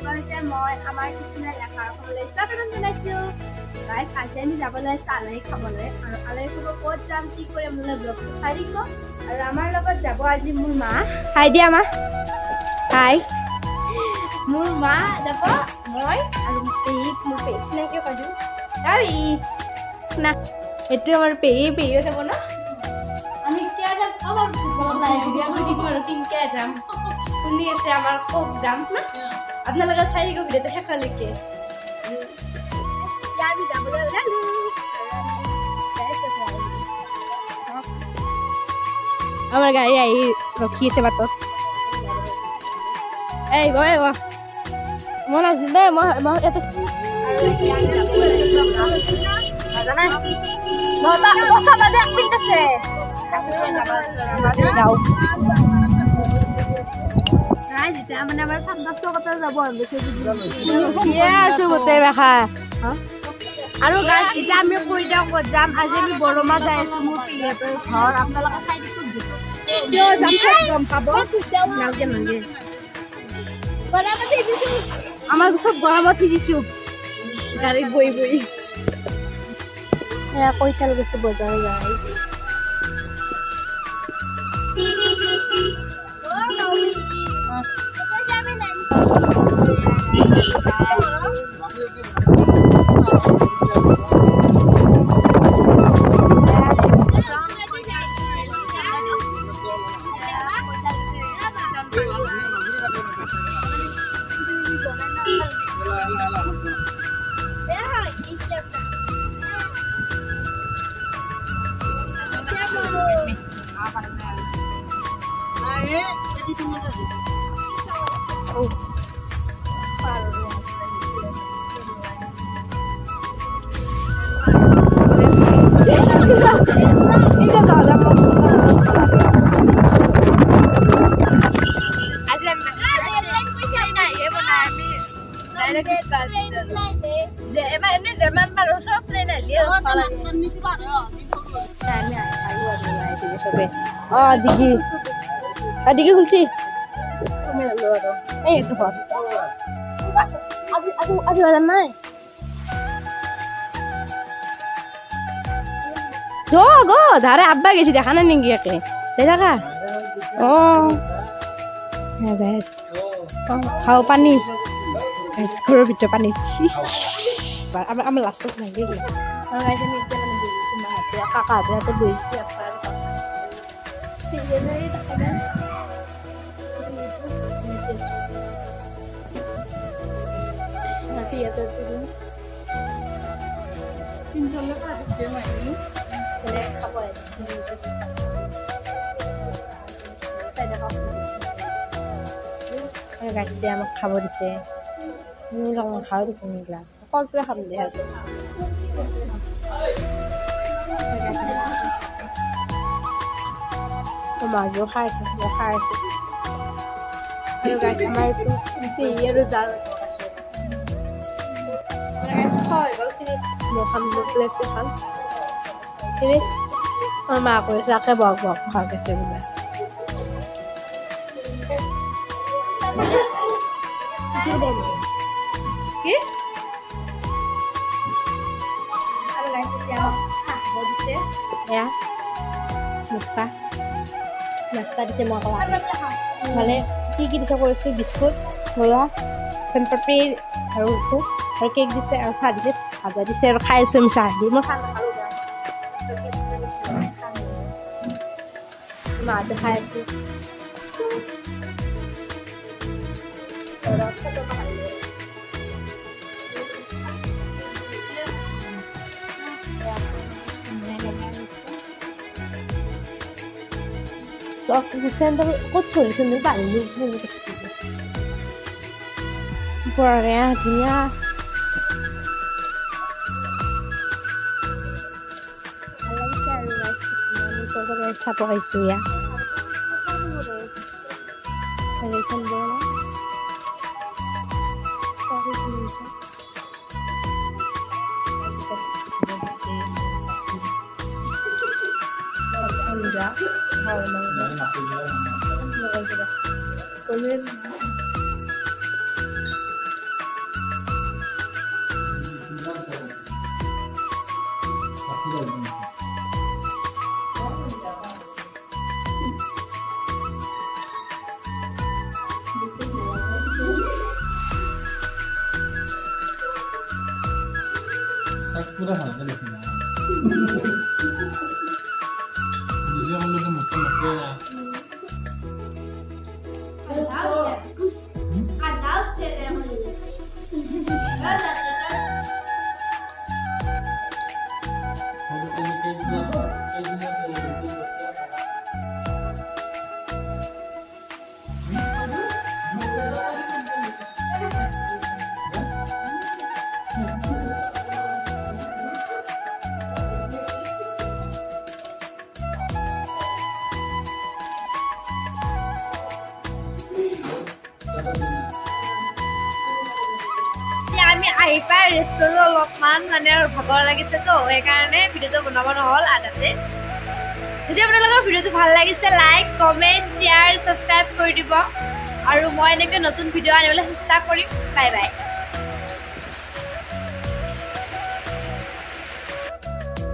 আপোনালোকে মই আমাৰ কৃষ্ণৰ লেখাৰ অসমলৈ স্বাগতম জনাইছোঁ। গাইজ আজি আমি যাবলৈ আছে আলহী খাবলৈ আৰু আলহী খাব ক'ত যাম কি কৰিম মোলৈ ব্লগটো চাই থাকিব আৰু আমাৰ লগত যাব আজি মোৰ মা। হাই দিয়া মা। হাই। মোৰ মা যাব মই আৰু মোৰ পেহী চিনাকি কৰি দিওঁ না এইটো আমাৰ পেহীও যাব ন আমি কিয় যাম আমাৰ কিনকে যাম শুনি আছে আমাৰ কক যাম না আপোনালোকে চাই থাকিব ভিডিঅ'টো শেষলৈকে আমি যাবলৈ ওলালো আমাৰ গাড়ী আহি ৰখি আছে বাটত এই বয় মই নাজানো দেই মই ইয়াতে জানাই 10টা বাজে 1 মিনিট আছে যেতিয়া মানে আমাৰ চান্দাছৰ কথা যাব আছো গোটেই ৰেখা আৰু গাইজ এতিয়া আমি কৈ দিওঁ ক'ত যাম আজি আমি বৰমা যাই আছো মোৰ পেহীহঁতৰ ঘৰ আপোনালোকে চাই দিব কিয় যাম গম পাব নালগে নালগে আমাৰ চব গৰমত সিজিছো গাড়ীত বহি বহি এয়া কৈতাল গৈছে বজাৰ যাই দিকে খুলছি এই তো আজি বাজার নাই গো ধারে আব্বা গেছি দেখা না নিঙ্গি একে দেখা ও হ্যাঁ যাই খাও পানি ঘরের ভিতরে পানি আমার লাস্ট নাই কাকা হাতে হাতে বইছি আপনার গাড়ীতে আমাক খাব দিছে খাও দেখোন এইগিলা সকলোকে খাম দে মাঝেও খাই খাই আৰু গাইছ আমাৰ এইটো পেহী আৰু যাৰ আমার মা করেছে আকে বক বক খাওয়া গেছে বলে কি নাস্তা দিছে মই মানে কি দিছে কৰিছোঁ বিস্কুট বৰা চেনপাপৰি আৰু কেক দিছে আৰু চাহ দিছে ভাজা দিছে আৰু খাই আছোঁ আমি চাহ দি মই চাহ নাখালোঁ মাহঁতে খাই আছোঁ চেণ্ডেল ক'ত থৈ চেণ্ডেল পানী বঢ়িয়া ধুনীয়া চাব আহিছোঁ ইয়াত পুৰা ভালকে দেখি না নিজে বলতে মুখে মুখে আমি আহি পাই ৰেষ্টুৰেণ্টত অলপমান মানে ভাগৰ লাগিছে তো সেইকাৰণে ভিডিঅ'টো বনাব নহ'ল আধাতে যদি আপোনালোকৰ ভিডিঅ'টো ভাল লাগিছে লাইক কমেণ্ট শ্বেয়াৰ ছাবস্ক্ৰাইব কৰি দিব আৰু মই এনেকৈ নতুন ভিডিঅ' আনিবলৈ চেষ্টা কৰিম বাই বাই